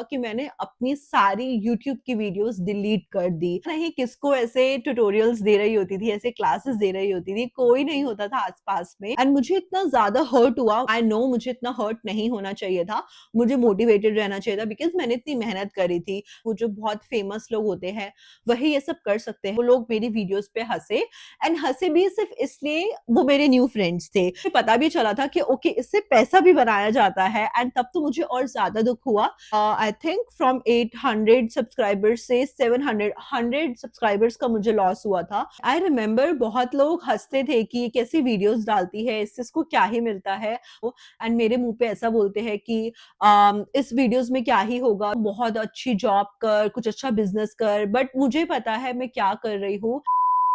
कि मैंने अपनी सारी यूट्यूब की वीडियोस डिलीट कर दी। नहीं किसको ऐसे ट्यूटोरियल्स दे रही होती थी, ऐसे क्लासेस दे रही होती थी, कोई नहीं होता था आसपास में। एंड मुझे इतना ज्यादा हर्ट हुआ। आई नो मुझे इतना हर्ट नहीं होना चाहिए था, मुझे मोटिवेटेड रहना चाहिए था, बिकॉज मैंने इतनी मेहनत करी थी। वो जो बहुत फेमस लोग होते हैं वही ये सब कर सकते हैं। वो लोग मेरी वीडियोस पे हंसे, एंड हंसे भी सिर्फ इसलिए वो मेरे न्यू फ्रेंड्स थे। मुझे पता भी चला था कि ओके इससे पैसा भी बनाया जाता है, एंड तब तो मुझे और ज्यादा दुख हुआ। आई थिंक फ्रॉम 800 सब्सक्राइबर्स से 700 सब्सक्राइबर्स का मुझे लॉस हुआ था। आई रिमेम्बर बहुत लोग हंसते थे कि ये कैसी वीडियोस डालती है, इससे इसको क्या ही मिलता है। एंड मेरे मुंह पे ऐसा बोलते हैं कि इस वीडियोस में क्या ही होगा, बहुत अच्छी जॉब कर, कुछ अच्छा बिजनेस कर। बट मुझे पता है मैं क्या कर रही हूँ।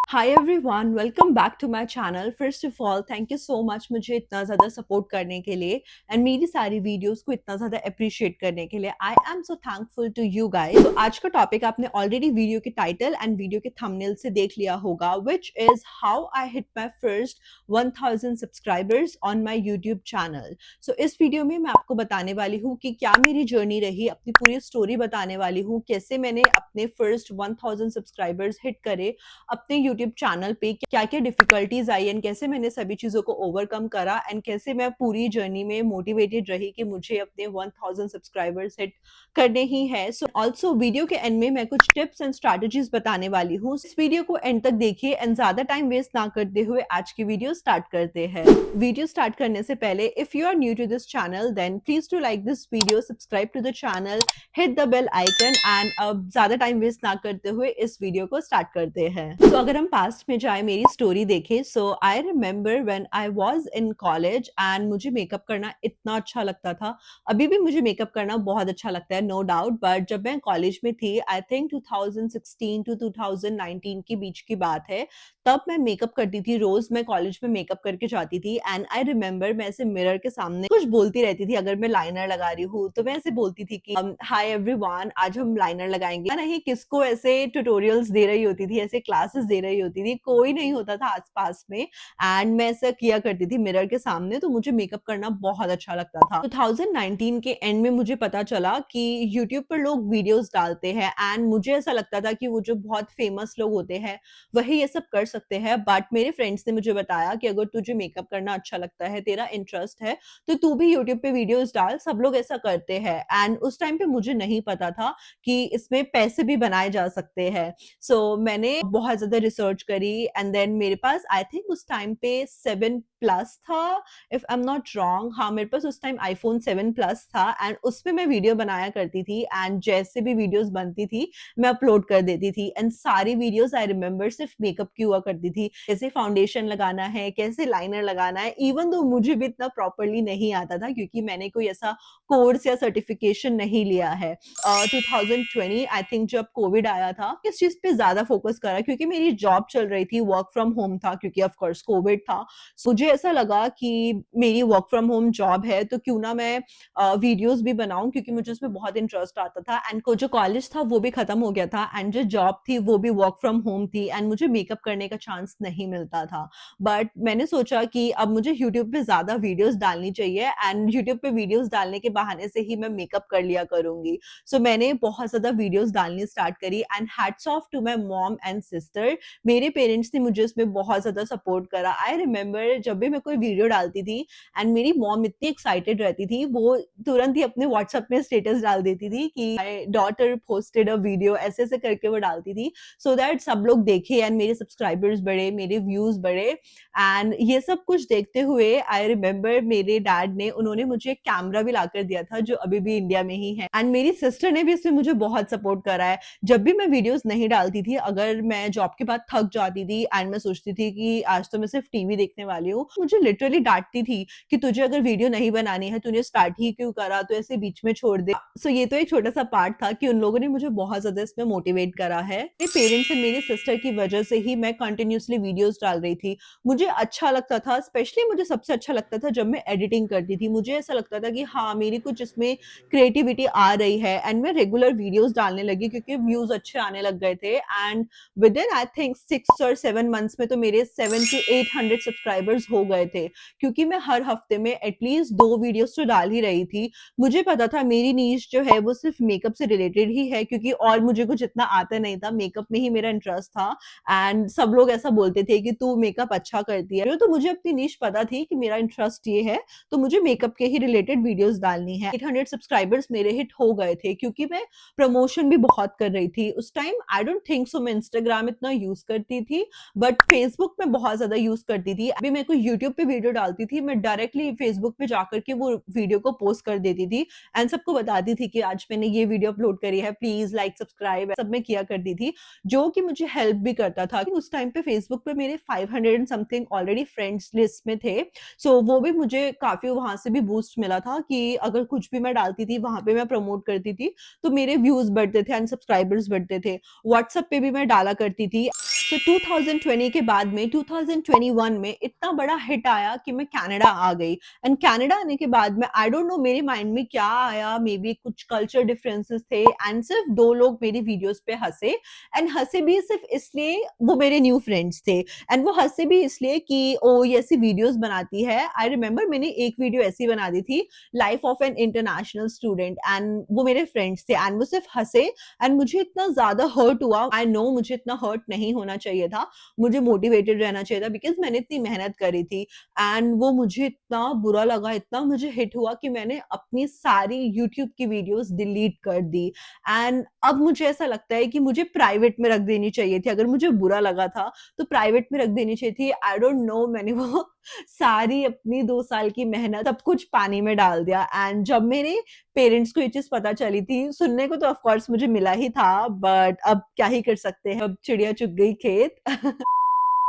Hi everyone, welcome back to my channel. First of all, thank you so much मुझे इतना ज़्यादा सपोर्ट करने के लिए एंड मेरी सारी वीडियोस को इतना ज़्यादा अप्रिशिएट करने के लिए। I am so thankful to you guys. तो आज का टॉपिक आपने ऑलरेडी वीडियो के टाइटल एंड वीडियो के थंबनेल से देख लिया होगा, which is how I hit my first 1000 subscribers on my YouTube channel. So इस वीडियो में मैं आपको बताने वाली हूँ कि क्या मेरी जर्नी रही, अपनी पूरी स्टोरी बताने वाली हूँ, कैसे मैंने अपने फर्स्ट 1000 सब्सक्राइबर्स हिट करे अपने यूट्यूब चैनल पे, क्या क्या डिफिकल्टीज आई एंड कैसे मैंने सभी चीजों को ओवरकम करा, एंड कैसे मैं पूरी जर्नी में मोटिवेटेड रही कि मुझे अपने 1000 सब्सक्राइबर्स हिट करने ही है। सो ऑल्सो वीडियो के एंड में मैं कुछ टिप्स एंड स्ट्रैटेजीज बताने वाली हूँ। इस वीडियो को एंड तक देखिए एंड ज्यादा टाइम वेस्ट ना करते हुए आज की वीडियो स्टार्ट करते हैं। वीडियो स्टार्ट करने से पहले if you are new to this channel then please to like this video, subscribe to the channel, hit the bell icon, and अब ज्यादा टाइम वेस्ट ना करते हुए इस वीडियो को स्टार्ट करते हैं। तो अगर हम पास्ट में जाए, मेरी स्टोरी देखें, so I remember when I was in college and मुझे मेकअप करना इतना अच्छा लगता था। अभी भी मुझे मेकअप करना बहुत अच्छा लगता है, नो डाउट। बट जब मैं कॉलेज में थी, आई थिंक 2016 टू 2019 के बीच की बात है, तब मैं मेकअप करती थी। रोज मैं कॉलेज में मेकअप करके जाती थी एंड आई रिमेम्बर मैं ऐसे मिरर के सामने कुछ बोलती रहती थी। अगर मैं लाइनर लगा रही हूँ तो मैं ऐसे बोलती थी कि हाय एवरीवन, आज हम लाइनर लगाएंगे। नहीं किसको ऐसे ट्यूटोरियल्स दे रही होती थी, ऐसे क्लासेस दे रही होती थी, कोई नहीं होता था आसपास में, एंड मैं ऐसा किया करती थी मिरर के सामने। तो मुझे मेकअप करना बहुत अच्छा लगता था। 2019 के एंड में मुझे पता चला कि यूट्यूब पर लोग वीडियोस डालते हैं, एंड मुझे ऐसा लगता था कि वो जो बहुत फेमस लोग होते हैं वही ये सब कर सकते हैं। बट मेरे फ्रेंड्स ने मुझे बताया कि अगर तुझे मेकअप करना अच्छा लगता है, तेरा इंटरेस्ट है, तो तू भी यूट्यूब पे वीडियोस डाल, सब लोग ऐसा करते हैं। एंड उस टाइम पे मुझे नहीं पता था कि इसमें पैसे भी बनाए जा सकते हैं। सो मैंने बहुत ज्यादा रिसर्च करी एंड देन मेरे पास आई थिंक उस टाइम पे 7 प्लस था, if I am not wrong. हाँ, मेरे पास उस टाइम आईफोन 7 प्लस था एंड उसमें मैं वीडियो बनाया करती थी, एंड जैसे भी वीडियोस बनती थी मैं अपलोड कर देती थी। एंड सारी वीडियोस आई रिमेम्बर सिर्फ मेकअप की हुआ करती थी, कैसे फाउंडेशन लगाना है, कैसे लाइनर लगाना है। इवन तो मुझे भी इतना प्रॉपरली नहीं आता था क्योंकि मैंने कोई ऐसा कोर्स या सर्टिफिकेशन नहीं लिया है। 2020 आई थिंक जब कोविड आया था, किस चीज पे ज्यादा फोकस करा, क्योंकि मेरी जॉब चल रही थी, वर्क फ्रॉम होम था, क्योंकि ऑफ कोर्स कोविड था। मुझे ऐसा लगा कि मेरी वर्क फ्रॉम होम जॉब है तो क्यों ना मैं वीडियोस भी बनाऊं, क्योंकि मुझे उसमें बहुत इंटरेस्ट आता था। एंड जो कॉलेज था वो भी खत्म हो गया था एंड जो जॉब थी वो भी वर्क फ्रॉम होम थी, एंड मुझे मेकअप करने का चांस नहीं मिलता था। बट मैंने सोचा कि अब मुझे यूट्यूब पे ज्यादा वीडियोस डालनी चाहिए, एंड यूट्यूब पे वीडियोस डालने के बहाने से ही मैं मेकअप कर लिया करूंगी। सो मैंने बहुत ज्यादा वीडियोस डालनी स्टार्ट करी, and hats off to my mom and sister. मेरे पेरेंट्स ने मुझे उसमें बहुत ज्यादा सपोर्ट करा। आई रिमेम्बर जब भी मैं कोई वीडियो डालती थी एंड मेरी मॉम इतनी एक्साइटेड रहती थी, वो तुरंत ही अपने व्हाट्सएप में स्टेटस डाल देती थी कि my daughter posted a video, ऐसे ऐसे करके वो डालती थी, सो दैट सब लोग देखे एंड मेरे सब्सक्राइबर्स बढ़े, मेरे व्यूज बढ़े। एंड ये सब कुछ देखते हुए आई रिमेम्बर मेरे डैड ने, उन्होंने मुझे कैमरा भी लाकर दिया था जो अभी भी इंडिया में ही है, एंड मेरी सिस्टर ने भी इसमें मुझे बहुत सपोर्ट करा है। जब भी मैं वीडियोस नहीं डालती थी, अगर मैं जॉब के बाद थक जाती थी एंड मैं सोचती थी कि आज तो मैं सिर्फ टीवी देखने वाली हूँ, मुझे लिटरली डांटती थी कि तुझे अगर वीडियो नहीं बनानी है, तूने स्टार्ट ही क्यों करा, तो ऐसे बीच में छोड़ दे। सो ये तो एक छोटा सा पार्ट था कि उन लोगों ने मुझे बहुत ज्यादा इसमें मोटिवेट करा है। मेरे पेरेंट्स एंड मेरी सिस्टर की वजह से ही मैं कंटिन्यूसली वीडियोस डाल रही थी। मुझे अच्छा लगता था, स्पेशली मुझे सबसे अच्छा लगता था जब मैं एडिटिंग करती थी। मुझे ऐसा लगता था कि हाँ, मेरी कुछ इसमें क्रिएटिविटी आ रही है, एंड मैं रेगुलर वीडियोस डालने लगी क्योंकि व्यूज अच्छे आने लग गए थे। And with in I think 6 और 7 मंथ्स में तो मेरे 7 टू 800 सब्सक्राइबर्स हो गए थे, क्योंकि मैं हर हफ्ते में एटलीस्ट 2 वीडियोस तो डाल ही रही थी। मुझे पता था मेरी नीश जो है वो सिर्फ मेकअप से रिलेटेड ही है, क्योंकि और मुझे कुछ इतना आता नहीं था, मेकअप में ही मेरा इंटरेस्ट था एंड सब लोग ऐसा बोलते थे कि तू मेकअप अच्छा करती है। तो मुझे अपनी नीश पता थी कि मेरा इंटरेस्ट ये है, तो मुझे मेकअप के ही रिलेटेड वीडियोस डालनी है। 800 सब्सक्राइबर्स मेरे हिट हो गए थे, क्योंकि मैं प्रमोशन भी बहुत कर रही थी उस time. I don't think so मैं इंस्टाग्राम इतना यूज करती थी, बट फेसबुक में बहुत ज्यादा यूज करती थी। अभी मैं कोई यूट्यूब पे वीडियो डालती थी, मैं डायरेक्टली फेसबुक पे जाकर के वो वीडियो को पोस्ट कर देती थी एंड सबको बताती थी कि आज मैंने ये वीडियो अपलोड करी है, प्लीज लाइक सब्सक्राइब, सब मैं किया करती थी, जो कि मुझे हेल्प भी करता था। उस टाइम पे फेसबुक पे मेरे 500 and something already friends list में थे, सो वो भी मुझे काफी वहां से भी बूस्ट मिला था कि अगर कुछ भी मैं डालती थी वहां पे मैं प्रमोट करती थी तो मेरे व्यूज बढ़ते थे एंड सब्सक्राइबर्स बढ़ते थे। व्हाट्सएप पे भी मैं डाला करती थी। तो 2020 के बाद में 2021 में इतना बड़ा हिट आया कि मैं कनाडा आ गई एंड कनाडा आने के बाद में आई डोंट नो मेरे माइंड में क्या आया, मे बी कुछ कल्चर डिफरेंसेस थे एंड सिर्फ 2 लोग मेरी वीडियोस पे हंसे एंड हंसे भी सिर्फ इसलिए वो मेरे न्यू फ्रेंड्स थे एंड वो हंसे भी इसलिए कि ओ ये ऐसी वीडियोस बनाती है। आई रिमेम्बर मैंने एक वीडियो ऐसी बना दी थी, life of an international student, and वो मेरे फ्रेंड्स थे एंड वो सिर्फ हंसे एंड मुझे इतना ज्यादा हर्ट हुआ। आई नो मुझे इतना हर्ट नहीं होना चाहिए था, मुझे मोटिवेटेड रहना चाहिए था, बिकॉज मैंने इतनी मेहनत करी थी एंड वो मुझे इतना बुरा लगा, इतना मुझे हिट हुआ कि मैंने अपनी सारी यूट्यूब की वीडियोस डिलीट कर दी एंड अब मुझे ऐसा लगता है कि मुझे प्राइवेट में रख देनी चाहिए थी। अगर मुझे बुरा लगा था तो प्राइवेट में रख देनी चाहिए थी। आई डोंट नो, मैंने वो सारी अपनी 2 साल की मेहनत सब कुछ पानी में डाल दिया एंड जब मेरे पेरेंट्स को ये चीज पता चली थी, सुनने को तो ऑफ कोर्स मुझे मिला ही था, बट अब क्या ही कर सकते हैं, अब चिड़िया चुग गई खेत।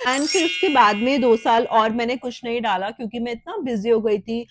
एंड फिर उसके बाद में 2 साल और मैंने कुछ नहीं डाला, क्योंकि मैं इतना बिजी हो गई थी।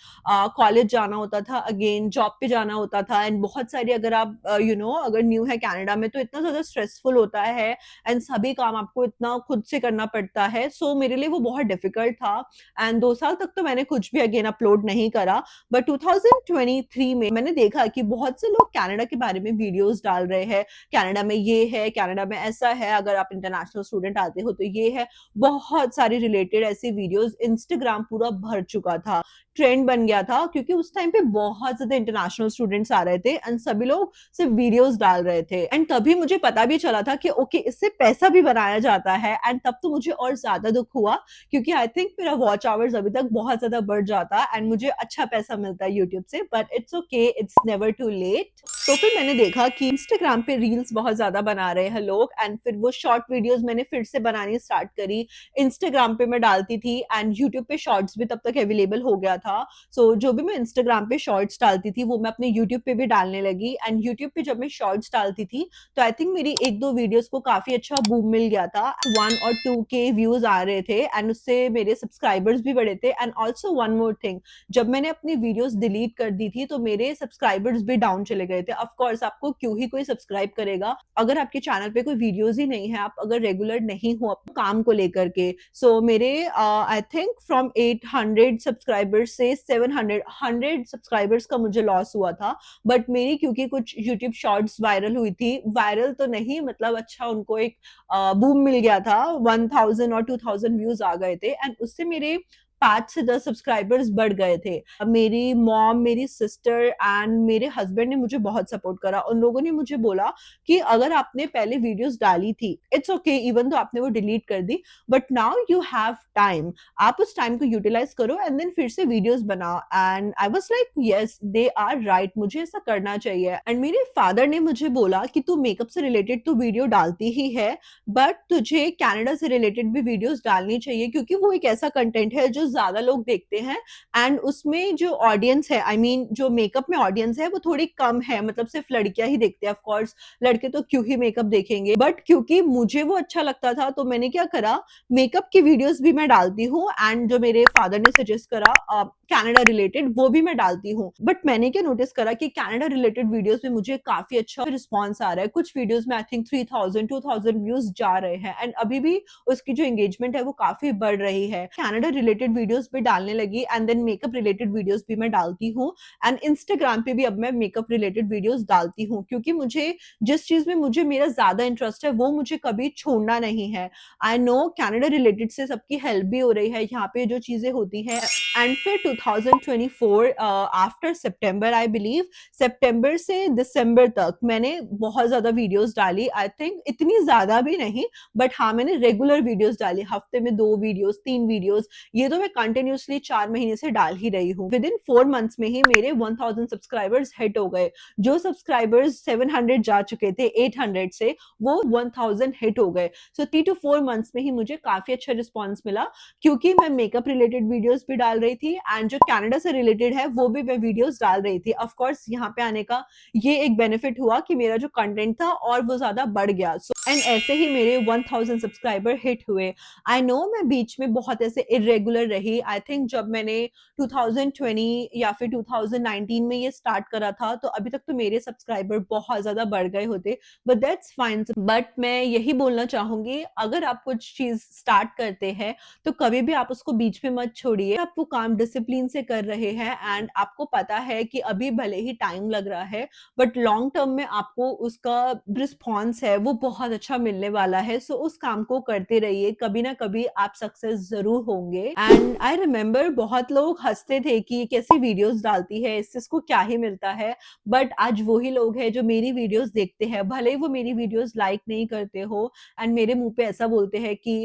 कॉलेज जाना होता था, अगेन जॉब पे जाना होता था एंड बहुत सारी, अगर आप अगर न्यू है कनाडा में तो इतना ज्यादा स्ट्रेसफुल होता है एंड सभी काम आपको इतना खुद से करना पड़ता है। सो मेरे लिए वो बहुत डिफिकल्ट था एंड 2 साल तक तो मैंने कुछ भी अगेन अपलोड नहीं करा। बट 2023 में मैंने देखा कि बहुत से लोग कनाडा के बारे में वीडियोस डाल रहे हैं, कनाडा में ये है, कनाडा में ऐसा है, अगर आप इंटरनेशनल स्टूडेंट आते हो तो ये है। बहुत सारी रिलेटेड ऐसी वीडियोस इंस्टाग्राम पूरा भर चुका था, ट्रेंड बन गया था, क्योंकि उस टाइम पे बहुत ज्यादा इंटरनेशनल स्टूडेंट्स आ रहे थे एंड सभी लोग सिर्फ वीडियोस डाल रहे थे एंड तभी मुझे पता भी चला था कि ओके इससे पैसा भी बनाया जाता है एंड तब तो मुझे और ज्यादा दुख हुआ, क्योंकि आई थिंक मेरा वॉच आवर्स अभी तक बहुत ज्यादा बढ़ जाता एंड मुझे अच्छा पैसा मिलता है यूट्यूब से, but it's okay, it's never too late. तो फिर मैंने देखा कि इंस्टाग्राम पे रील्स बहुत ज्यादा बना रहे हैं लोग एंड फिर वो शॉर्ट वीडियोस मैंने फिर से बनानी स्टार्ट करी। इंस्टाग्राम पे मैं डालती थी एंड यूट्यूब पे शॉर्ट्स भी तब तक अवेलेबल हो गया था। सो जो भी मैं इंस्टाग्राम पे शॉर्ट्स डालती थी वो मैं अपने यूट्यूब पे भी डालने लगी एंड यूट्यूब पे जब मैं शॉर्ट्स डालती थी तो आई थिंक मेरी 1-2 वीडियोस को काफी अच्छा बूम मिल गया था। 1 और 2 के व्यूज आ रहे थे एंड उससे मेरे सब्सक्राइबर्स भी बढ़े थे and also one more thing, जब मैंने अपनी वीडियोस डिलीट कर दी थी तो मेरे सब्सक्राइबर्स भी डाउन चले गए थे। ऑफ कोर्स आपको क्यों ही कोई सब्सक्राइब करेगा अगर आपके चैनल पे कोई वीडियोस ही नहीं है, आप अगर रेगुलर नहीं हो अपने काम को लेकर के। सो मेरे आई थिंक फ्रॉम 800 सब्सक्राइबर्स से 700 100 सब्सक्राइबर्स का मुझे लॉस हुआ था। बट मेरी क्योंकि कुछ यूट्यूब शॉर्ट्स वायरल हुई थी, वायरल तो नहीं मतलब अच्छा उनको एक बूम मिल गया था, 1000 और 2000 व्यूज आ गए थे एंड उससे मेरे 5 से 10 सब्सक्राइबर्स बढ़ गए थे। मेरी मॉम, मेरी सिस्टर एंड मेरे हस्बैंड ने मुझे बहुत सपोर्ट करा। उन लोगों ने मुझे बोला कि अगर आपने पहले वीडियोस डाली थी, इट्स ओके, इवन तो आपने वो डिलीट कर दी, but now you have time, आप उस टाइम को यूटिलाइज करो एंड देन फिर से वीडियोस बनाओ। And I was like yes they are right, मुझे ऐसा करना चाहिए। एंड मेरे फादर ने मुझे बोला कि तू मेकअप से रिलेटेड तो वीडियो डालती ही है, बट तुझे कनाडा से रिलेटेड भी वीडियोस डालनी चाहिए, क्योंकि वो एक ऐसा कंटेंट है जो ज्यादा लोग देखते हैं एंड उसमें जो ऑडियंस है, आई मीन जो मेकअप में ऑडियंस है वो थोड़ी कम है, मतलब सिर्फ लड़कियां ही देखते हैं। ऑफ कोर्स लड़के तो क्यों ही मेकअप देखेंगे, बट क्योंकि मुझे वो अच्छा लगता था तो मैंने क्या करा, मेकअप की वीडियोस भी मैं डालती हूँ एंड जो मेरे फादर ने सजेस्ट करा कनाडा रिलेटेड वो भी मैं डालती हूँ। बट मैंने क्या नोटिस करा कि कनाडा रिलेटेड वीडियोस में मुझे काफी अच्छा रिस्पॉन्स आ रहा है। कुछ वीडियोस में आई थिंक 3000-2000 व्यूज जा रहे हैं एंड अभी भी उसकी जो एंगेजमेंट है वो काफी बढ़ रही है। कनाडा रिलेटेड वीडियोस भी डालने लगी and then makeup related videos भी मैं डालती हूँ एंड इंस्टाग्राम पे भी अब मैं मेकअप रिलेटेड वीडियोस डालती हूँ, क्योंकि मुझे जिस चीज में मुझे मेरा ज्यादा इंटरेस्ट है वो मुझे कभी छोड़ना नहीं है। आई नो कनाडा रिलेटेड से सबकी हेल्प भी हो रही है यहाँ पे जो चीजें होती हैं। एंड फिर 2024 आफ्टर सितंबर आई बिलीव, सितंबर से दिसंबर तक मैंने बहुत ज्यादा वीडियोस डाली। आई थिंक इतनी ज्यादा भी नहीं, बट हाँ मैंने रेगुलर वीडियोस डाली, हफ्ते में 2 वीडियोस 3 वीडियोस, ये तो मैं कंटिन्यूसली 4 महीने से डाल ही रही हूँ। विद इन 4 मंथ्स में ही मेरे 1000 सब्सक्राइबर्स हिट हो गए। जो सब्सक्राइबर्स 700 जा चुके थे 800 से, वो 1000 हिट हो गए। सो 3 to 4 मंथ्स में ही मुझे काफी अच्छा रिस्पॉन्स मिला, क्योंकि मैं मेकअप रिलेटेड वीडियोस भी डाल रही थी एंड जो कनाडा से रिलेटेड है वो भी मैं वीडियोस डाल रही थी। ऑफ कोर्स यहाँ पे आने का ये एक बेनिफिट हुआ कि मेरा जो कंटेंट था और वो ज्यादा बढ़ गया। सो एंड ऐसे ही मेरे 1000 सब्सक्राइबर हिट हुए। आई नो मैं बीच में बहुत ऐसे इरेगुलर रही। आई थिंक जब मैंने 2020 या फिर 2019 में ये स्टार्ट करा था तो अभी तक तो मेरे सब्सक्राइबर बहुत ज्यादा बढ़ गए होते, बट दैट्स फाइन। बट मैं यही बोलना चाहूंगी, अगर आप कुछ चीज स्टार्ट करते हैं तो कभी भी आप उसको बीच में मत छोड़िए। आप वो काम डिसिप्लिन से कर रहे हैं एंड आपको पता है कि अभी भले ही टाइम लग रहा है, बट लॉन्ग टर्म में आपको उसका रिस्पॉन्स है वो बहुत अच्छा मिलने वाला है। सो उस काम को करते रहिए, कभी ना कभी आप सक्सेस जरूर होंगे। एंड आई रिमेम्बर बहुत लोग हंसते थे कि कैसी वीडियोस डालती है, इसको क्या ही मिलता है, बट आज वही लोग हैं जो मेरी वीडियोस देखते हैं, भले ही वो मेरी वीडियोस लाइक नहीं करते हो एंड मेरे मुंह पे ऐसा बोलते हैं कि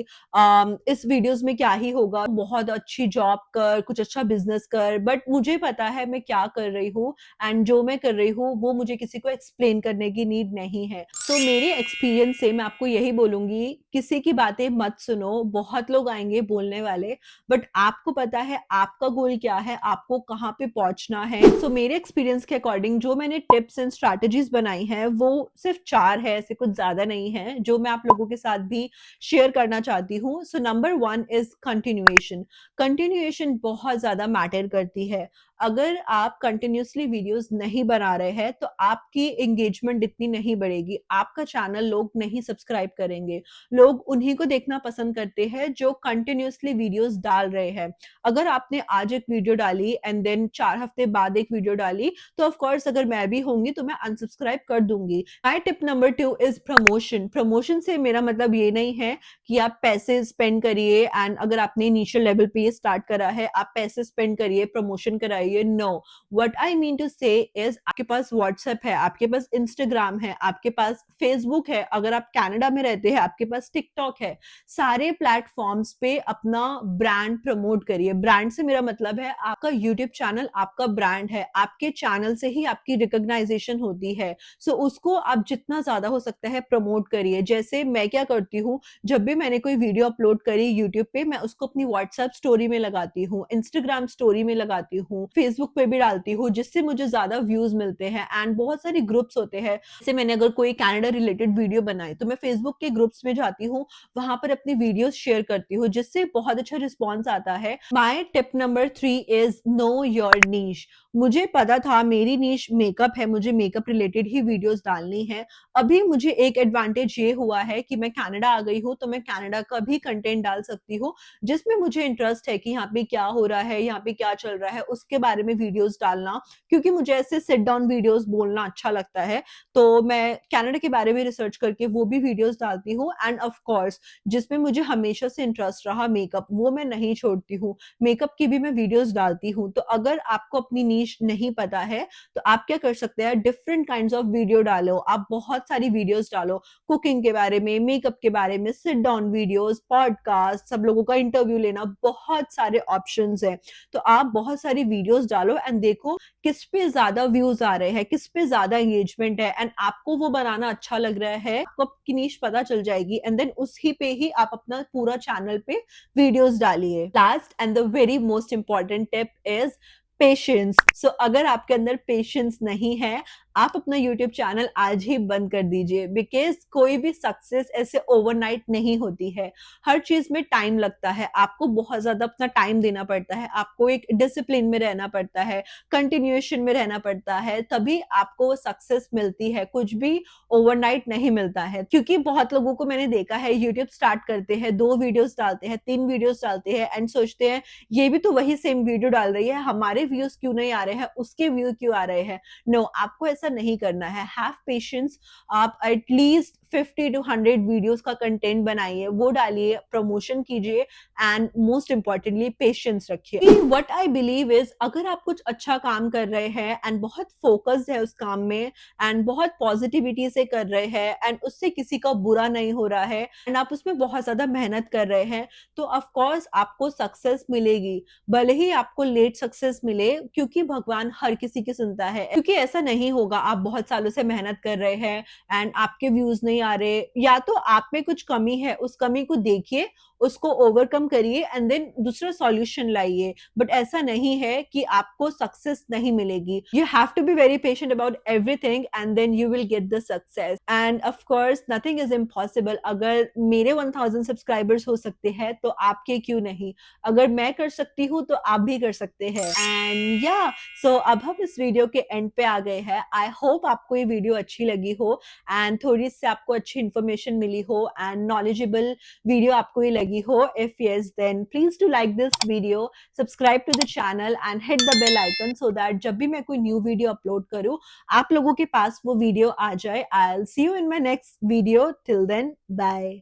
इस वीडियोस में क्या ही होगा, बहुत अच्छी जॉब कर, कुछ अच्छा बिजनेस कर, बट मुझे पता है मैं क्या कर रही हूँ एंड जो मैं कर रही हूँ वो मुझे किसी को एक्सप्लेन करने की नीड नहीं है। तो मेरे एक्सपीरियंस से मैं आपको यही बोलूंगी, किसी की बातें मत सुनो। बहुत लोग आएंगे बोलने वाले, बट आपको पता है आपका गोल क्या है, आपको कहाँ पे पहुंचना है। सो मेरे एक्सपीरियंस के अकॉर्डिंग जो मैंने टिप्स एंड स्ट्रैटेजीज बनाई हैं वो सिर्फ 4 है, ऐसे कुछ ज्यादा नहीं है, जो मैं आप लोगों के साथ भी शेयर करना चाहती हूँ। So number 1 is continuation. Continuation बहुत ज्यादा मैटर करती है। अगर आप कंटिन्यूसली वीडियोस नहीं बना रहे हैं तो आपकी एंगेजमेंट इतनी नहीं बढ़ेगी, आपका चैनल लोग नहीं सब्सक्राइब करेंगे। लोग उन्हीं को देखना पसंद करते हैं जो कंटिन्यूसली वीडियोस डाल रहे हैं। अगर आपने आज एक वीडियो डाली एंड देन 4 हफ्ते बाद एक वीडियो डाली, तो ऑफ कोर्स अगर मैं भी होंगी तो मैं अनसब्सक्राइब कर दूंगी। My tip number 2 is promotion. Promotion से मेरा मतलब ये नहीं है कि आप पैसे स्पेंड करिए एंड अगर आपने इनिशियल लेवल पे ये स्टार्ट करा है आप पैसे स्पेंड करिए, प्रमोशन कराइए। No, what I mean to say is आपके पास व्हाट्सएप है, आपके पास इंस्टाग्राम है, आपके पास फेसबुक है, अगर आप कनाडा में रहते हैं आपके पास टिकटॉक है। सारे प्लेटफॉर्म्स पे अपना ब्रांड प्रमोट करिए। ब्रांड से मेरा मतलब है आपका यूट्यूब चैनल आपका ब्रांड है, आपके चैनल से ही आपकी रिकॉग्नाइजेशन होती है। सो उसको आप जितना ज्यादा हो सकता है प्रमोट करिए। जैसे मैं क्या करती हूँ, जब भी मैंने कोई वीडियो अपलोड करी यूट्यूब पे, मैं उसको अपनी व्हाट्सएप स्टोरी में लगाती हूँ, इंस्टाग्राम स्टोरी में लगाती हूँ, फेसबुक पे भी डालती हूँ, जिससे मुझे ज्यादा व्यूज मिलते हैं। एंड बहुत सारे ग्रुप्स होते हैं, जैसे मैंने अगर कोई कनाडा रिलेटेड वीडियो बनाई तो मैं फेसबुक के ग्रुप्स में जाती हूँ, वहां पर अपनी वीडियो शेयर करती हूँ, जिससे बहुत अच्छा रिस्पॉन्स आता है। माई tip number 3 is know your niche. मुझे पता था मेरी नीश मेकअप है, मुझे मेकअप रिलेटेड ही वीडियोस डालनी है। अभी मुझे एक एडवांटेज ये हुआ है कि मैं कनाडा आ गई हूँ, तो मैं कनाडा का भी कंटेंट डाल सकती हूँ, जिसमें मुझे इंटरेस्ट है कि यहाँ पे क्या हो रहा है, यहाँ पे क्या चल रहा है, उसके बारे में वीडियोस डालना, क्योंकि मुझे ऐसे सिट डाउन वीडियोस बोलना अच्छा लगता है। तो मैं कनाडा के बारे में रिसर्च करके वो भी वीडियोस डालती हूँ। एंड ऑफ कोर्स जिसमें मुझे हमेशा से इंटरेस्ट रहा मेकअप, वो मैं नहीं छोड़ती हूँ, मेकअप की भी मैं वीडियोस डालती हूँ। तो अगर आपको अपनी नीश नहीं पता है तो आप क्या कर सकते हैं, डिफरेंट काइंड्स ऑफ वीडियो डालो, आप बहुत सारी वीडियोस डालो, कुकिंग के बारे में, मेकअप के बारे में, सिट डाउन वीडियोस, पॉडकास्ट, सब लोगों का इंटरव्यू लेना, बहुत सारे ऑप्शंस हैं। तो आप बहुत सारी वीडियोस डालो एंड देखो किस पे ज्यादा व्यूज आ रहे हैं, किस पे ज्यादा एंगेजमेंट है, एंड आपको वो बनाना अच्छा लग रहा है, आपको आपकी नीश पता चल जाएगी एंड देन उसी पे ही आप अपना पूरा चैनल पे वीडियोस डालिए। Last and the very most important tip is patience. So अगर आपके अंदर पेशेंस नहीं है, आप अपना यूट्यूब चैनल आज ही बंद कर दीजिए, बिकॉज कोई भी सक्सेस ऐसे ओवरनाइट नहीं होती है। हर चीज में टाइम लगता है, आपको बहुत ज्यादा अपना टाइम देना पड़ता है, आपको एक डिसिप्लिन में रहना पड़ता है, कंटिन्यूएशन में रहना पड़ता है, तभी आपको सक्सेस मिलती है। कुछ भी ओवरनाइट नहीं मिलता है, क्योंकि बहुत लोगों को मैंने देखा है यूट्यूब स्टार्ट करते हैं, 2 वीडियोस डालते हैं, 3 वीडियोस डालते हैं एंड सोचते हैं ये भी तो वही सेम वीडियो डाल रही है, हमारे व्यूज क्यों नहीं आ रहे हैं, उसके व्यू क्यों आ रहे हैं। नो, आपको ऐसा नहीं करना है। Have patience. आप एटलीस्ट 50 to 100 वीडियोस का कंटेंट बनाइए, वो डालिए, प्रमोशन कीजिए एंड मोस्ट इंपॉर्टेंटली पेशेंस रखिए। व्हाट आई बिलीव इज, अगर आप कुछ अच्छा काम कर रहे हैं एंड बहुत फोकस्ड है उस काम में एंड बहुत पॉजिटिविटी से कर रहे हैं एंड उससे किसी का बुरा नहीं हो रहा है एंड आप उसमें बहुत ज्यादा मेहनत कर रहे हैं, तो ऑफ कोर्स आपको सक्सेस मिलेगी। भले ही आपको लेट सक्सेस मिले, क्योंकि भगवान हर किसी की सुनता है। क्योंकि ऐसा नहीं होगा आप बहुत सालों से मेहनत कर रहे हैं एंड आपके व्यूज नहीं आ रहे, या तो आप में कुछ कमी है, उस कमी को देखिए, उसको ओवरकम करिए एंड देन दूसरा सॉल्यूशन लाइए। बट ऐसा नहीं है कि आपको सक्सेस नहीं मिलेगी। You have to be very patient about everything and then you will get the success. And of course nothing is impossible. अगर मेरे 1000 सब्सक्राइबर्स हो सकते हैं तो आपके क्यों नहीं। अगर मैं कर सकती हूँ तो आप भी कर सकते हैं। एंड या सो अब हम इस वीडियो के एंड पे आ गए हैं। आई होप आपको ये वीडियो अच्छी लगी हो एंड थोड़ी सी आपको अच्छी इन्फॉर्मेशन मिली हो एंड नॉलेजेबल वीडियो आपको ये लगी हो। If yes, then please do like this video, subscribe to the channel and hit the bell icon, so that जब भी मैं कोई न्यू वीडियो अपलोड करूँ आप लोगों के पास वो वीडियो आ जाए। I will see you in my next video. Till then, bye.